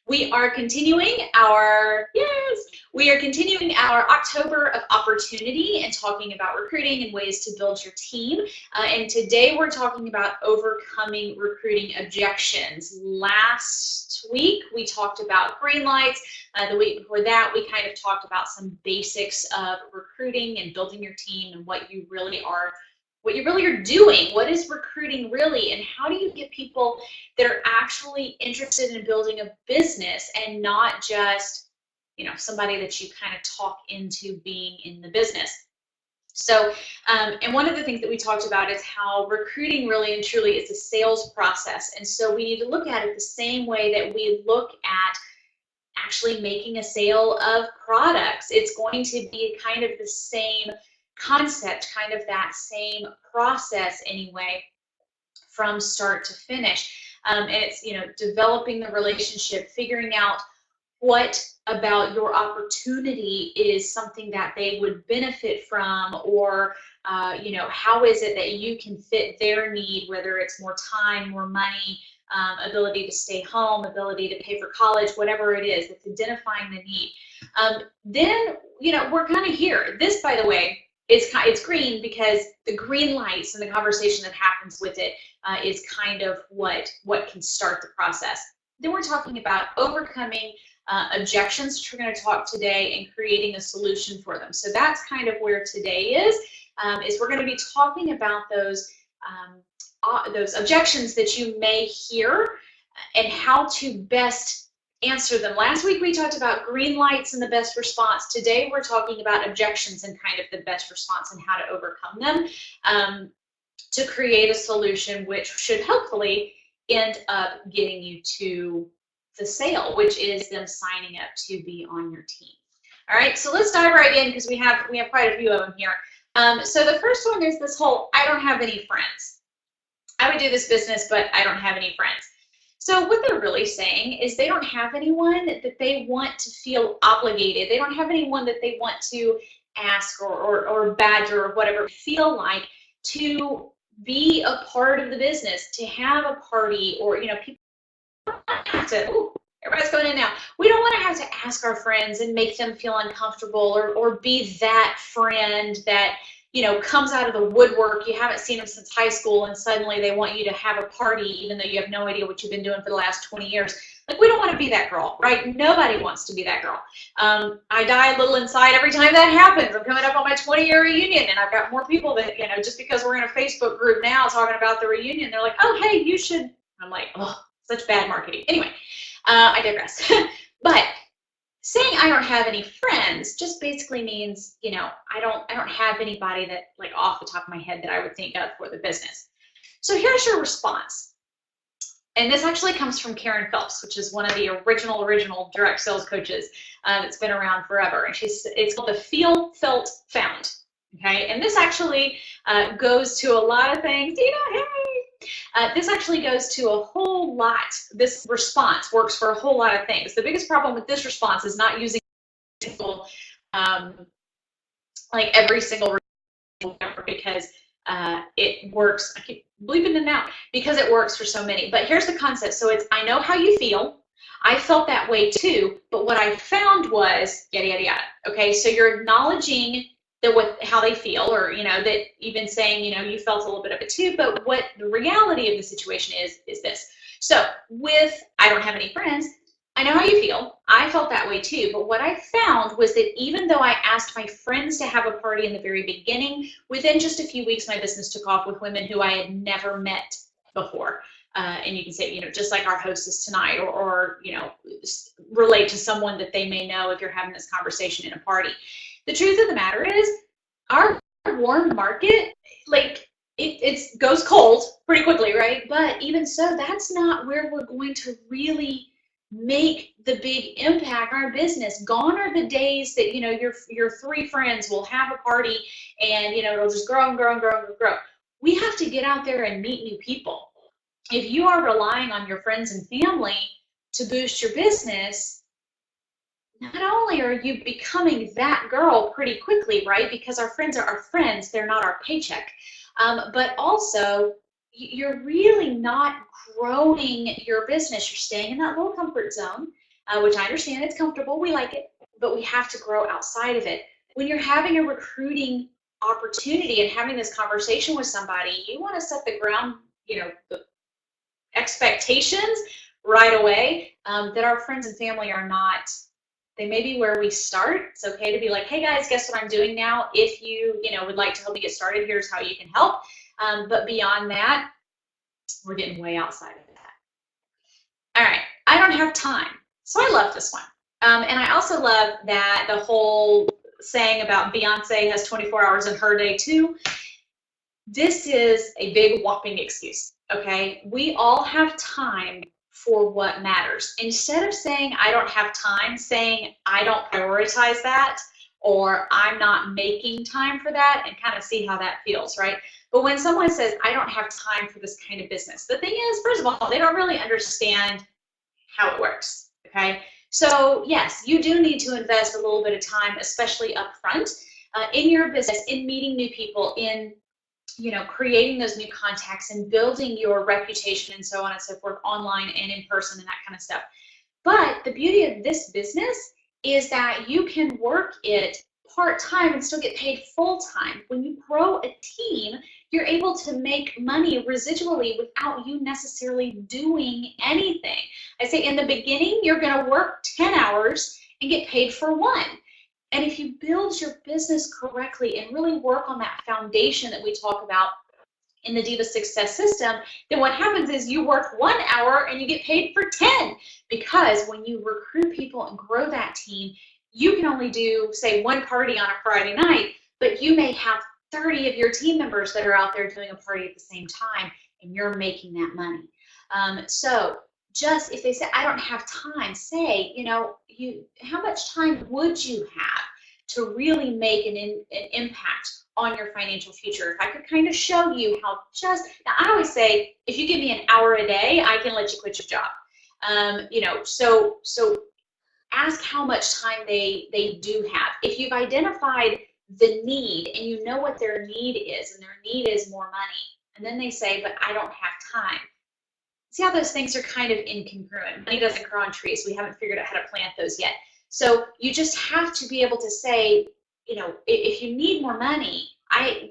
We are continuing our, we are continuing our October of Opportunity and talking about recruiting and ways to build your team. And today we're talking about overcoming recruiting objections. Last week we talked about green lights. The week before that we kind of talked about some basics of recruiting and building your team and what you really are doing. What is recruiting really, and how do you get people that are actually interested in building a business and not just, somebody that you kind of talk into being in the business. So, and one of the things that we talked about is how recruiting really and truly is a sales process. And so we need to look at it the same way that we look at actually making a sale of products. It's going to be kind of the same concept, kind of that same process anyway, from start to finish. And it's, developing the relationship, figuring out what about your opportunity is something that they would benefit from, or, how is it that you can fit their need, whether it's more time, more money, ability to stay home, ability to pay for college, whatever it is, it's identifying the need. Then, we're kind of here. This, by the way, it's green because the green lights and the conversation that happens with it is kind of what can start the process. Then we're talking about overcoming objections, which we're going to talk today, and creating a solution for them. So that's kind of where today is we're going to be talking about those objections that you may hear and how to best answer them. Last week we talked about green lights and the best response. Today we're talking about objections and kind of the best response and how to overcome them to create a solution which should hopefully end up getting you to the sale, which is them signing up to be on your team. All right, so let's dive right in because we have quite a few of them here. So the first one is this whole, I don't have any friends. I would do this business, but I don't have any friends. So what they're really saying is they don't have anyone that they want to feel obligated. They don't have anyone that they want to ask or badger or whatever, feel like to be a part of the business, to have a party, or, people have to, everybody's going in now. We don't want to have to ask our friends and make them feel uncomfortable or be that friend that, comes out of the woodwork. You haven't seen them since high school and suddenly they want you to have a party even though you have no idea what you've been doing for the last 20 years. Like, we don't want to be that girl, right? Nobody wants to be that girl. I die a little inside every time that happens. I'm coming up on my 20-year reunion and I've got more people that, just because we're in a Facebook group now talking about the reunion, they're like, oh, hey, you should. I'm like, oh, such bad marketing. Anyway, I digress. But saying I don't have any friends just basically means, I don't have anybody that, like, off the top of my head that I would think of for the business. So here's your response. And this actually comes from Karen Phelps, which is one of the original direct sales coaches that's been around forever. And it's called the Feel, Felt, Found. Okay, and this actually goes to a lot of things. This actually goes to a whole lot. This response works for a whole lot of things. The biggest problem with this response is not using like every single because it works. I keep bleeping it out because it works for so many. But here's the concept. So it's, I know how you feel. I felt that way too. But what I found was yada yada yada. Okay, so you're acknowledging how they feel, or that even saying you felt a little bit of it too, but what the reality of the situation is this. So with I don't have any friends, I know how you feel, I felt that way too, but what I found was that even though I asked my friends to have a party in the very beginning, within just a few weeks my business took off with women who I had never met before. And you can say, just like our hostess tonight, or relate to someone that they may know if you're having this conversation in a party. The truth of the matter is, our warm market, like, it goes cold pretty quickly, right? But even so, that's not where we're going to really make the big impact on our business. Gone are the days that, your three friends will have a party and, it'll just grow and grow and grow and grow. We have to get out there and meet new people. If you are relying on your friends and family to boost your business, not only are you becoming that girl pretty quickly, right? Because our friends are our friends, they're not our paycheck. But also, you're really not growing your business. You're staying in that little comfort zone. which I understand it's comfortable, we like it, but we have to grow outside of it. When you're having a recruiting opportunity and having this conversation with somebody, you want to set the ground, the expectations right away, that our friends and family are not, they may be where we start. It's okay to be like, hey guys, guess what I'm doing now? If you, would like to help me get started, here's how you can help. But beyond that, we're getting way outside of that. All right, I don't have time. So I love this one. And I also love that the whole saying about Beyonce has 24 hours in her day too. This is a big whopping excuse, okay? We all have time for what matters. Instead of saying I don't have time, saying I don't prioritize that, or I'm not making time for that, and kind of see how that feels, right? But when someone says I don't have time for this kind of business, the thing is, first of all, they don't really understand how it works, okay? So yes, you do need to invest a little bit of time, especially up front, in your business, in meeting new people, in creating those new contacts and building your reputation and so on and so forth, online and in person and that kind of stuff. But the beauty of this business is that you can work it part-time and still get paid full-time. When you grow a team, you're able to make money residually without you necessarily doing anything. I say in the beginning, you're going to work 10 hours and get paid for 1. And if you build your business correctly and really work on that foundation that we talk about in the Diva Success System, then what happens is you work 1 hour and you get paid for 10. Because when you recruit people and grow that team, you can only do, say, 1 party on a Friday night, but you may have 30 of your team members that are out there doing a party at the same time, and you're making that money. So just if they say, I don't have time, say, how much time would you have to really make an impact on your financial future? If I could kind of show you how now I always say, if you give me an hour a day, I can let you quit your job. So ask how much time they do have. If you've identified the need and you know what their need is, and their need is more money, and then they say, but I don't have time. See how those things are kind of incongruent. Money doesn't grow on trees. We haven't figured out how to plant those yet. So you just have to be able to say, if you need more money,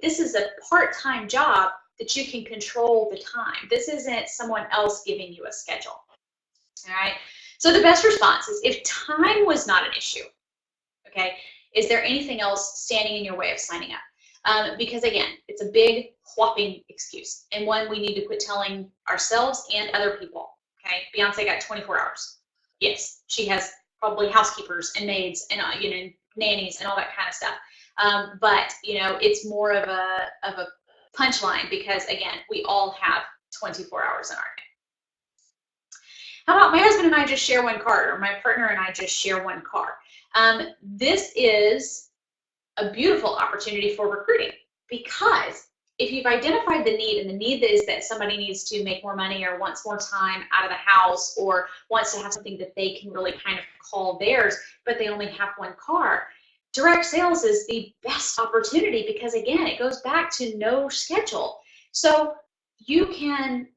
this is a part-time job that you can control the time. This isn't someone else giving you a schedule. All right. So the best response is, if time was not an issue, okay, is there anything else standing in your way of signing up? Because again, it's a big whopping excuse, and one we need to quit telling ourselves and other people. Okay, Beyonce got 24 hours. Yes, she has probably housekeepers and maids and nannies and all that kind of stuff. But it's more of a punchline, because again, we all have 24 hours in our day. How about my husband and I just share 1 car, or my partner and I just share 1 car? This is a beautiful opportunity for recruiting, because if you've identified the need, and the need is that somebody needs to make more money, or wants more time out of the house, or wants to have something that they can really kind of call theirs, but they only have 1 car, direct sales is the best opportunity, because again, it goes back to no schedule. So you can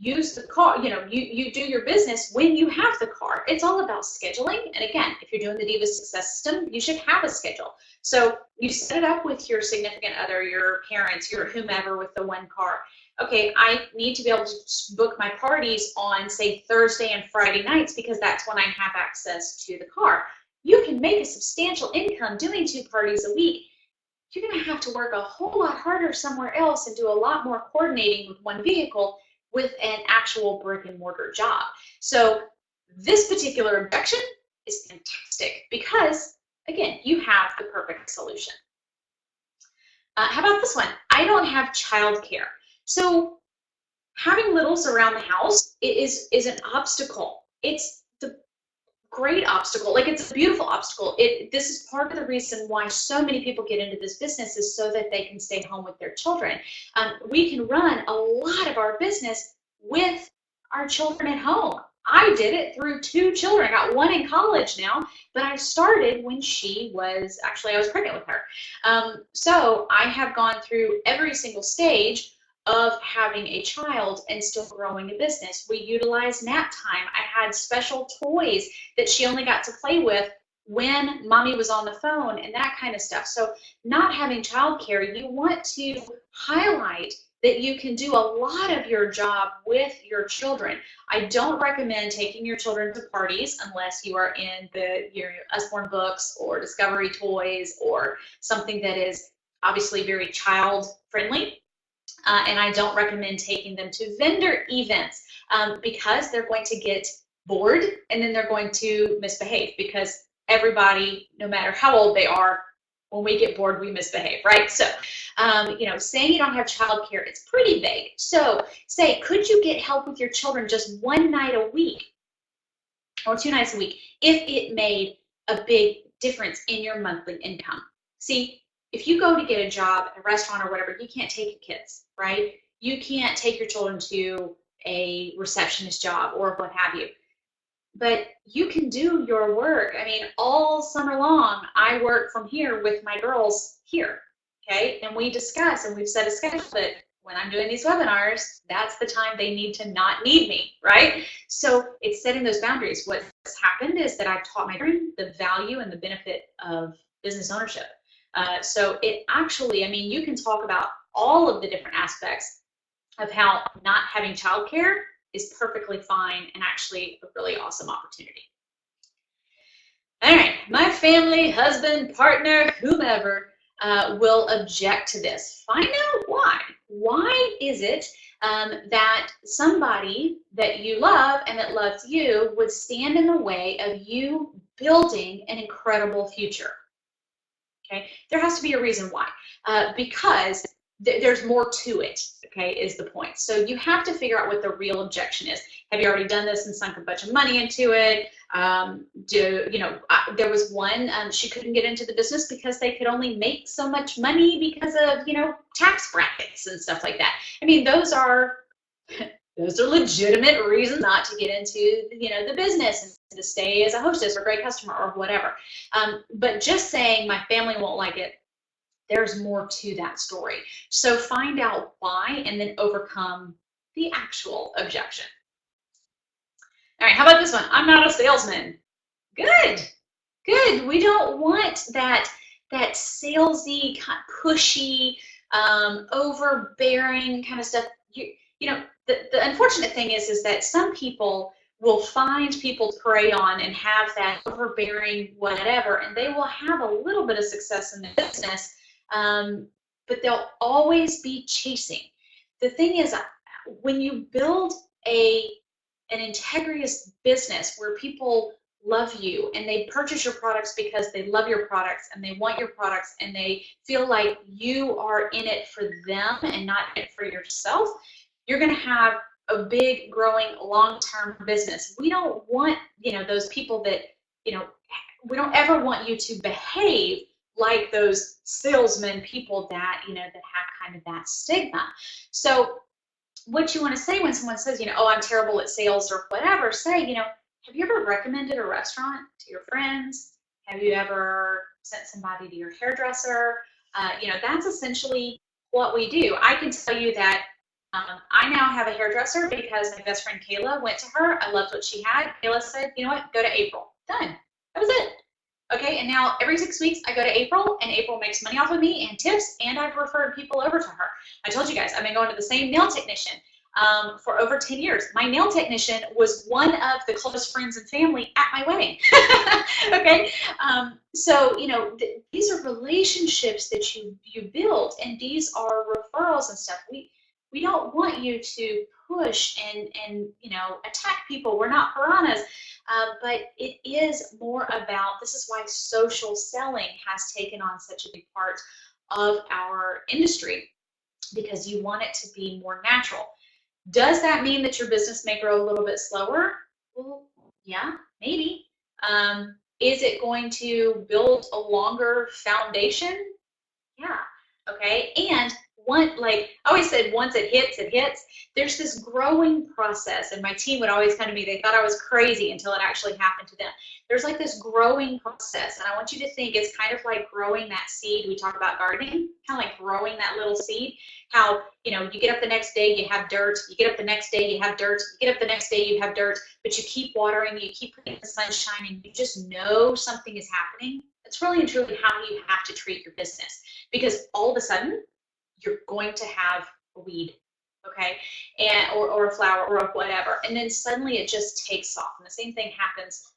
use the car, you do your business when you have the car. It's all about scheduling. And again, if you're doing the Diva Success System, you should have a schedule. So you set it up with your significant other, your parents, your whomever, with the 1 car. Okay, I need to be able to book my parties on, say, Thursday and Friday nights, because that's when I have access to the car. You can make a substantial income doing 2 parties a week. You're going to have to work a whole lot harder somewhere else and do a lot more coordinating with 1 vehicle with an actual brick and mortar job. So this particular objection is fantastic, because again, you have the perfect solution. How about this one? I don't have childcare. So having littles around the house is an obstacle. It's the great obstacle. Like, it's a beautiful obstacle. This is part of the reason why so many people get into this business, is so that they can stay home with their children. We can run a lot of our business with our children at home. I did it through 2 children. I got 1 in college now, but I started when she was, actually I was pregnant with her. So I have gone through every single stage of having a child and still growing a business. We utilized nap time. I had special toys that she only got to play with when mommy was on the phone and that kind of stuff. So not having childcare, you want to highlight that you can do a lot of your job with your children. I don't recommend taking your children to parties unless you are in the Usborne Books or Discovery Toys or something that is obviously very child friendly. And I don't recommend taking them to vendor events because they're going to get bored and then they're going to misbehave, because everybody, no matter how old they are, when we get bored, we misbehave, right? So, saying you don't have childcare, it's pretty vague. So say, could you get help with your children just one night a week or 2 nights a week if it made a big difference in your monthly income? See, if you go to get a job at a restaurant or whatever, you can't take your kids, right? You can't take your children to a receptionist job or what have you. But you can do your work. I mean, all summer long, I work from here with my girls here, okay? And we discuss, and we've set a schedule that when I'm doing these webinars, that's the time they need to not need me, right? So it's setting those boundaries. What's happened is that I've taught my children the value and the benefit of business ownership. So it actually, I mean, you can talk about all of the different aspects of how not having childcare is perfectly fine and actually a really awesome opportunity. All right, my family, husband, partner, whomever will object to this. Find out why. Why is it that somebody that you love and that loves you would stand in the way of you building an incredible future? Okay, there has to be a reason why, because there's more to it, okay, is the point. So you have to figure out what the real objection is. Have you already done this and sunk a bunch of money into it? There was one, she couldn't get into the business because they could only make so much money because of, tax brackets and stuff like that. I mean, those are legitimate reasons not to get into, the business and to stay as a hostess or great customer or whatever. But just saying my family won't like it, there's more to that story. So find out why and then overcome the actual objection. All right, how about this one? I'm not a salesman. Good. We don't want that salesy, kind of pushy, overbearing kind of stuff. The unfortunate thing is that some people will find people to prey on and have that overbearing whatever, and they will have a little bit of success in their business, but they'll always be chasing. The thing is, when you build an integrous business where people love you and they purchase your products because they love your products and they want your products and they feel like you are in it for them and not in it for yourself, you're going to have a big, growing, long-term business. We don't want, those people that, we don't ever want you to behave like those salesman people that, that have kind of that stigma. So what you want to say when someone says, oh, I'm terrible at sales or whatever, say, have you ever recommended a restaurant to your friends? Have you ever sent somebody to your hairdresser? That's essentially what we do. I can tell you that I now have a hairdresser because my best friend Kayla went to her. I loved what she had. Kayla said, you know what, go to April. Done. That was it. Okay, and now every 6 weeks I go to April, and April makes money off of me and tips, and I've referred people over to her. I told you guys, I've been going to the same nail technician for over 10 years. My nail technician was one of the closest friends and family at my wedding. Okay, so these are relationships that you build, and these are referrals and stuff. We don't want you to push and attack people. We're not piranhas, but it is more about, this is why social selling has taken on such a big part of our industry, because you want it to be more natural. Does that mean that your business may grow a little bit slower? Well, yeah, maybe. Is it going to build a longer foundation? Yeah. Okay. And I always said, once it hits, it hits. There's this growing process, and my team would always come to me, they thought I was crazy until it actually happened to them. There's like this growing process, and I want you to think it's kind of like growing that seed. We talk about gardening, kind of like growing that little seed. How, you get up the next day, you have dirt, you get up the next day, you have dirt, you get up the next day, you have dirt, but you keep watering, you keep putting the sun shining, you just know something is happening. That's really and truly how you have to treat your business, because all of a sudden you're going to have a weed, okay, or a flower or a whatever, and then suddenly it just takes off. And the same thing happens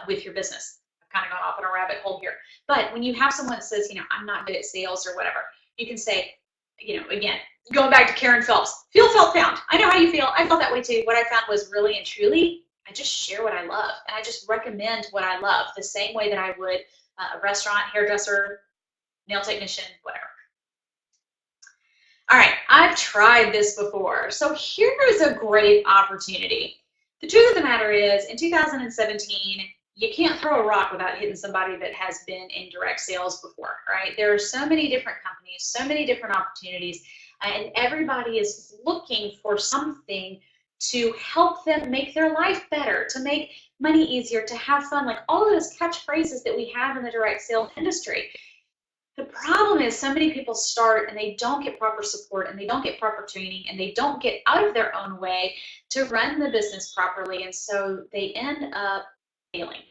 with your business. I've kind of gone off on a rabbit hole here, but when you have someone that says, I'm not good at sales or whatever, you can say, again, going back to Karen Phelps, feel, felt, found. I know how you feel. I felt that way too. What I found was really and truly, I just share what I love, and I just recommend what I love the same way that I would a restaurant, hairdresser, nail technician, whatever. All right, I've tried this before. So here is a great opportunity. The truth of the matter is, in 2017, you can't throw a rock without hitting somebody that has been in direct sales before, right? There are so many different companies, so many different opportunities, and everybody is looking for something to help them make their life better, to make money easier, to have fun, like all of those catchphrases that we have in the direct sales industry. The problem is so many people start and they don't get proper support, and they don't get proper training, and they don't get out of their own way to run the business properly, and so they end up failing,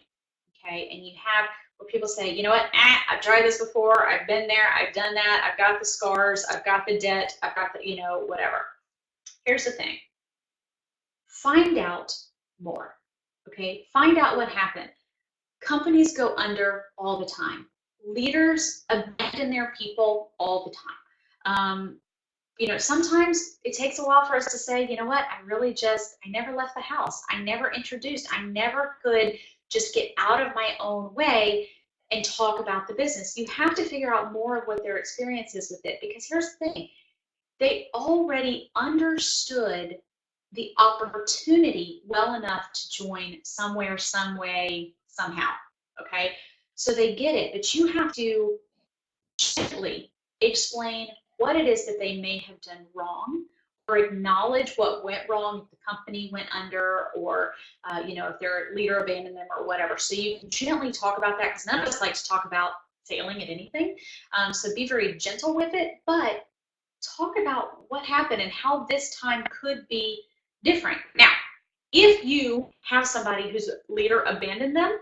okay? And you have where people say, you know what, I've tried this before, I've been there, I've done that, I've got the scars, I've got the debt, I've got the, whatever. Here's the thing. Find out more, okay? Find out what happened. Companies go under all the time. Leaders abandon their people all the time. Sometimes it takes a while for us to say, you know what, I never left the house. I never introduced. I never could just get out of my own way and talk about the business. You have to figure out more of what their experience is with it, because here's the thing. They already understood the opportunity well enough to join somewhere, some way, somehow, okay? So they get it, but you have to gently explain what it is that they may have done wrong, or acknowledge what went wrong if the company went under, or if their leader abandoned them or whatever. So you can gently talk about that, because none of us like to talk about failing at anything. So be very gentle with it, but talk about what happened and how this time could be different. Now, if you have somebody whose leader abandoned them,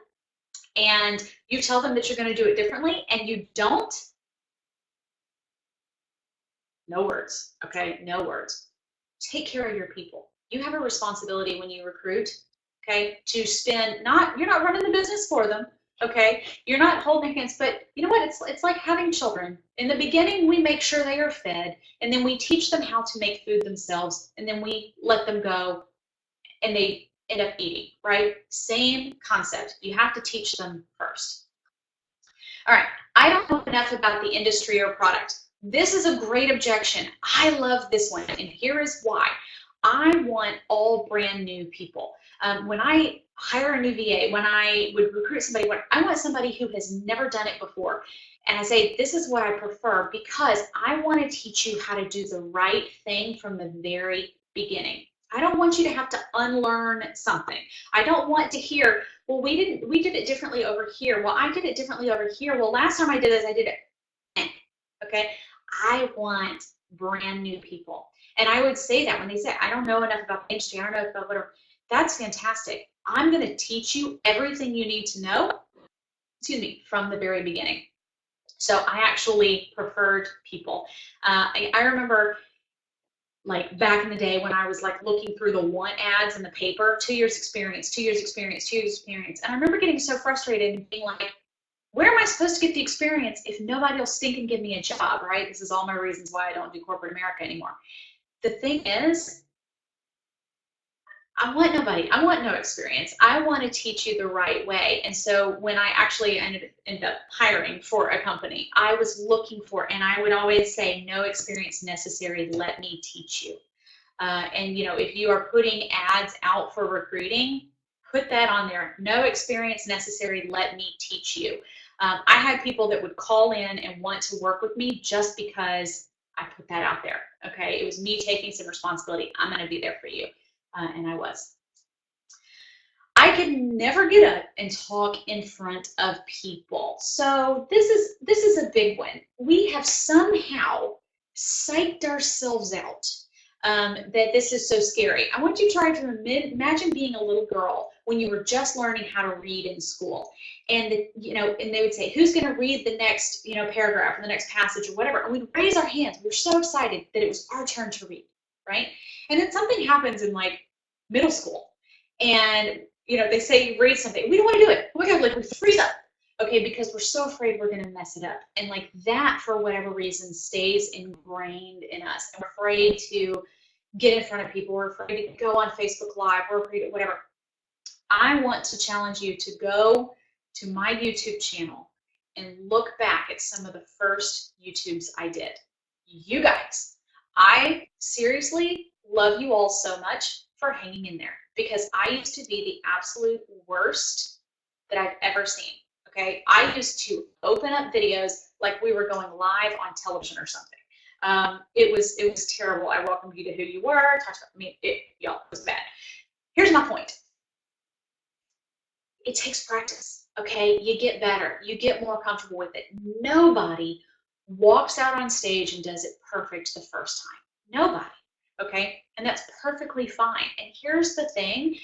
and you tell them that you're going to do it differently, and you don't, no words, okay? No words. Take care of your people. You have a responsibility when you recruit, okay, to spend, you're not running the business for them, okay? You're not holding hands, but you know what? It's like having children. In the beginning, we make sure they are fed, and then we teach them how to make food themselves, and then we let them go, and they end up eating, right? Same concept. You have to teach them first. All right, I don't know enough about the industry or product. This is a great objection. I love this one, and here is why. I want all brand new people. When I hire a new VA, when I would recruit somebody, I want somebody who has never done it before. And I say, this is what I prefer, because I want to teach you how to do the right thing from the very beginning. I don't want you to have to unlearn something. I don't want to hear, well, we did it differently over here. Well, I did it differently over here. Well, last time I did this, I did it. Okay? I want brand new people. And I would say that when they say, I don't know enough about the industry, I don't know about whatever, that's fantastic. I'm going to teach you everything you need to know, from the very beginning. So I actually preferred people. I remember, like back in the day when I was like looking through the want ads in the paper, 2 years experience, 2 years experience, 2 years experience. And I remember getting so frustrated and being like, where am I supposed to get the experience if nobody will stink and give me a job, right? This is all my reasons why I don't do corporate America anymore. The thing is, I want no experience. I want to teach you the right way. And so when I actually ended up hiring for a company, I was looking for, and I would always say, no experience necessary, let me teach you. And if you are putting ads out for recruiting, put that on there. No experience necessary, let me teach you. I had people that would call in and want to work with me just because I put that out there. Okay, it was me taking some responsibility. I'm going to be there for you, and I was. I could never get up and talk in front of people. So this is a big one. We have somehow psyched ourselves out that this is so scary. I want you to try to imagine being a little girl when you were just learning how to read in school, and and they would say, "Who's going to read the next paragraph or the next passage or whatever?" And we'd raise our hands. We were so excited that it was our turn to read, right? And then something happens in like middle school, and they say you read something. We don't want to do it. Oh my God, like we freeze up. Okay, because we're so afraid we're going to mess it up. And like that, for whatever reason, stays ingrained in us. And we're afraid to get in front of people. We're afraid to go on Facebook Live. We're afraid of whatever. I want to challenge you to go to my YouTube channel and look back at some of the first YouTubes I did. You guys, I seriously love you all so much for hanging in there, because I used to be the absolute worst that I've ever seen. Okay, I used to open up videos like we were going live on television or something. It was terrible. I welcomed you to who you were. Talked about y'all, it was bad. Here's my point. It takes practice. Okay, you get better. You get more comfortable with it. Nobody walks out on stage and does it perfect the first time. Nobody. Okay, and that's perfectly fine. And here's the thing.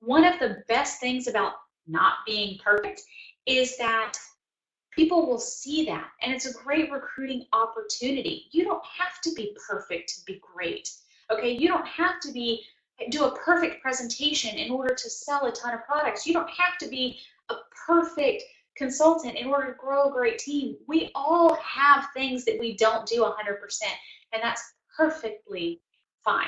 One of the best things about not being perfect is that people will see that, and it's a great recruiting opportunity. You don't have to be perfect to be great. Okay, you don't have to do a perfect presentation in order to sell a ton of products. You don't have to be a perfect consultant in order to grow a great team. We all have things that we don't do 100%, and that's perfectly fine.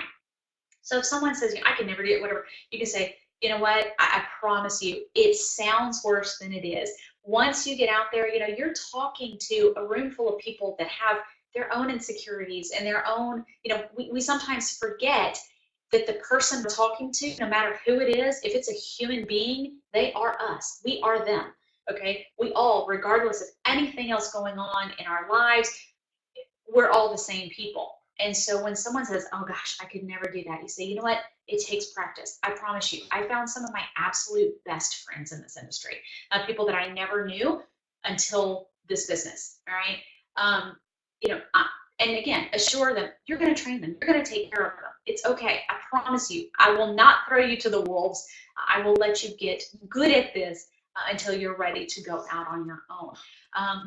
So if someone says, I can never do it, whatever, you can say, you know what, I promise you, it sounds worse than it is. Once you get out there, you're talking to a room full of people that have their own insecurities and their own, we sometimes forget that the person we're talking to, no matter who it is, if it's a human being, they are us. We are them, okay? We all, regardless of anything else going on in our lives, we're all the same people. And so when someone says, oh gosh, I could never do that, you say, you know what? It takes practice. I promise you. I found some of my absolute best friends in this industry, people that I never knew until this business, all right? And again, assure them, you're going to train them. You're going to take care of them. It's okay. I promise you. I will not throw you to the wolves. I will let you get good at this until you're ready to go out on your own.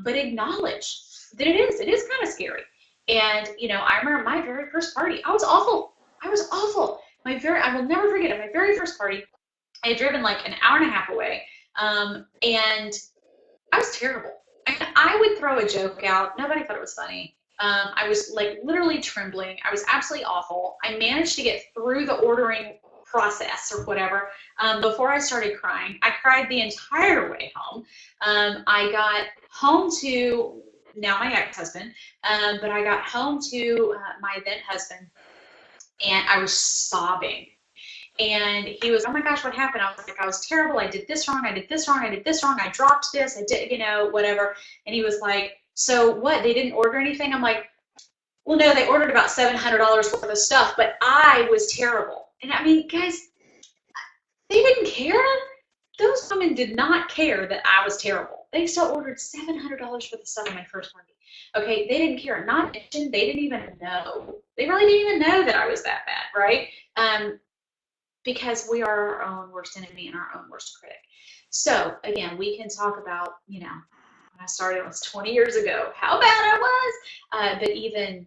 But acknowledge that it is kind of scary. And, I remember my very first party, I was awful. I will never forget it. My very first party, I had driven like an hour and a half away. And I was terrible. I would throw a joke out. Nobody thought it was funny. I was like literally trembling. I was absolutely awful. I managed to get through the ordering process or whatever before I started crying. I cried the entire way home. I got home to now my ex-husband, but I got home to my then husband, and I was sobbing. And he was, oh my gosh, what happened? I was like, I was terrible. I did this wrong. I did this wrong. I did this wrong. I dropped this. I did, whatever. And he was like, so what? They didn't order anything? I'm like, well, no, they ordered about $700 worth of stuff, but I was terrible. And I mean, guys, they didn't care. Those women did not care that I was terrible. They still ordered $700 worth of stuff on my first party. Okay, they didn't care. Not mentioned, they didn't even know. They really didn't even know that I was that bad, right? Because we are our own worst enemy and our own worst critic. So again, we can talk about, when I started, it was 20 years ago, how bad I was. But even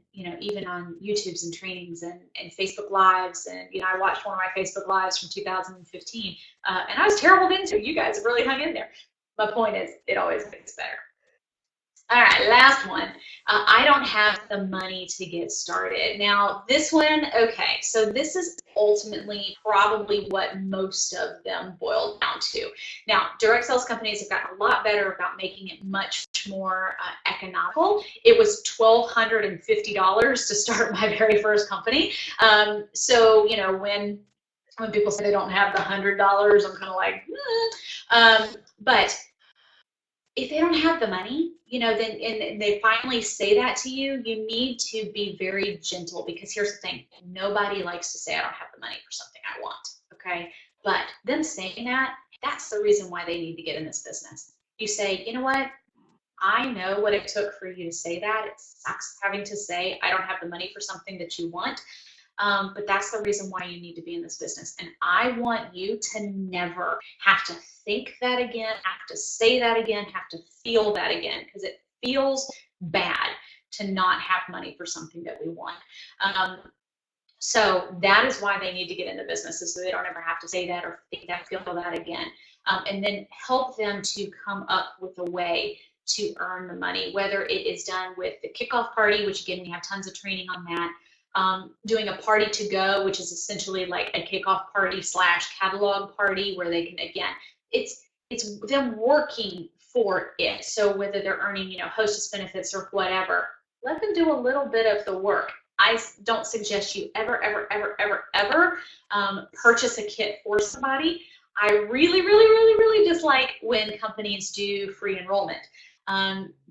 on YouTubes and trainings and Facebook Lives, and, I watched one of my Facebook Lives from 2015, and I was terrible then too. You guys have really hung in there. My point is, it always gets better. All right, last one. I don't have the money to get started. Now, this one, okay, so this is ultimately probably what most of them boil down to. Now, direct sales companies have gotten a lot better about making it much more economical. It was $1,250 to start my very first company. So, when people say they don't have the $100, I'm kind of like, but if they don't have the money, then and they finally say that to you, you need to be very gentle, because here's the thing: nobody likes to say, I don't have the money for something I want. Okay. But them saying that, that's the reason why they need to get in this business. You say, you know what? I know what it took for you to say that. It sucks having to say, I don't have the money for something that you want. But that's the reason why you need to be in this business. And I want you to never have to think that again, have to say that again, have to feel that again, because it feels bad to not have money for something that we want. So that is why they need to get into businesses, so they don't ever have to say that or think that, feel that again. And then help them to come up with a way to earn the money, whether it is done with the kickoff party, which again, we have tons of training on that. Doing a party to go, which is essentially like a kickoff party / catalog party, where they can, again, it's them working for it. So whether they're earning, hostess benefits or whatever, let them do a little bit of the work. I don't suggest you ever purchase a kit for somebody. I really dislike when companies do free enrollment,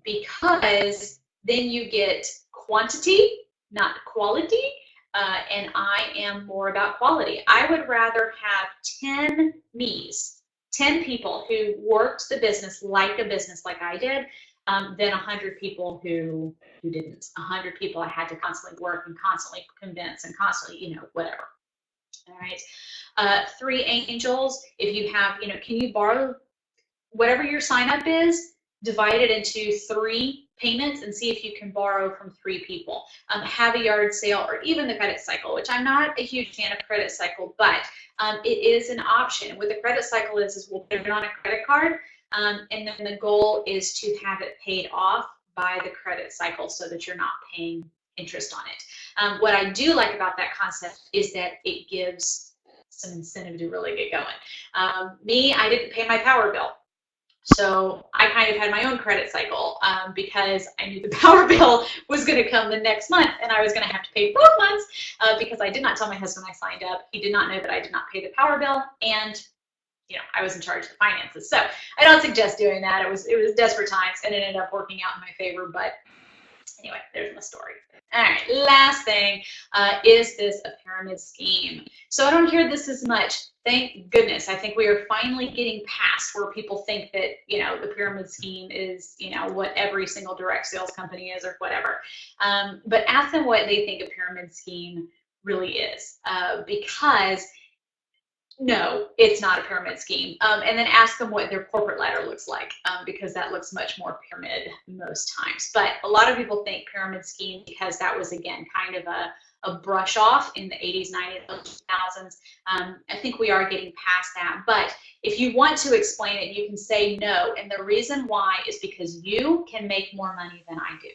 because then you get quantity, not quality, and I am more about quality. I would rather have 10 me's, 10 people who worked the business like I did, than 100 people who didn't. 100 people I had to constantly work and constantly convince and constantly, whatever. All right. 3 angels. If you have, can you borrow whatever your sign up is, divide it into 3 payments and see if you can borrow from 3 people. Have a yard sale, or even the credit cycle, which I'm not a huge fan of credit cycle, but it is an option. What the credit cycle is we'll put it on a credit card, and then the goal is to have it paid off by the credit cycle so that you're not paying interest on it. What I do like about that concept is that it gives some incentive to really get going. Me, I didn't pay my power bill. So I kind of had my own credit cycle, because I knew the power bill was going to come the next month, and I was going to have to pay both months, because I did not tell my husband I signed up. He did not know that I did not pay the power bill, and I was in charge of the finances. So I don't suggest doing that. It was desperate times, and it ended up working out in my favor. But anyway, there's my story. All right, last thing, is this a pyramid scheme? So I don't hear this as much. Thank goodness. I think we are finally getting past where people think that, the pyramid scheme is, what every single direct sales company is or whatever. But ask them what they think a pyramid scheme really is, because no, it's not a pyramid scheme. And then ask them what their corporate ladder looks like, because that looks much more pyramid most times. But a lot of people think pyramid scheme because that was, again, kind of a brush off in the 80s, 90s, 2000s. I think we are getting past that. But if you want to explain it, you can say no. And the reason why is because you can make more money than I do.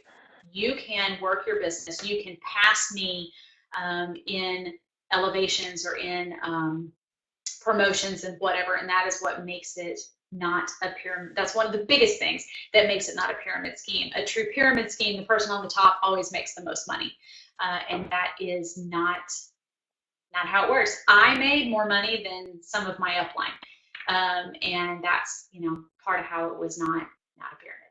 You can work your business. You can pass me in elevations or in promotions and whatever, and that is what makes it not a pyramid. That's one of the biggest things that makes it not a pyramid scheme. A true pyramid scheme, the person on the top always makes the most money, and that is not how it works. I made more money than some of my upline, and that's part of how it was not a pyramid.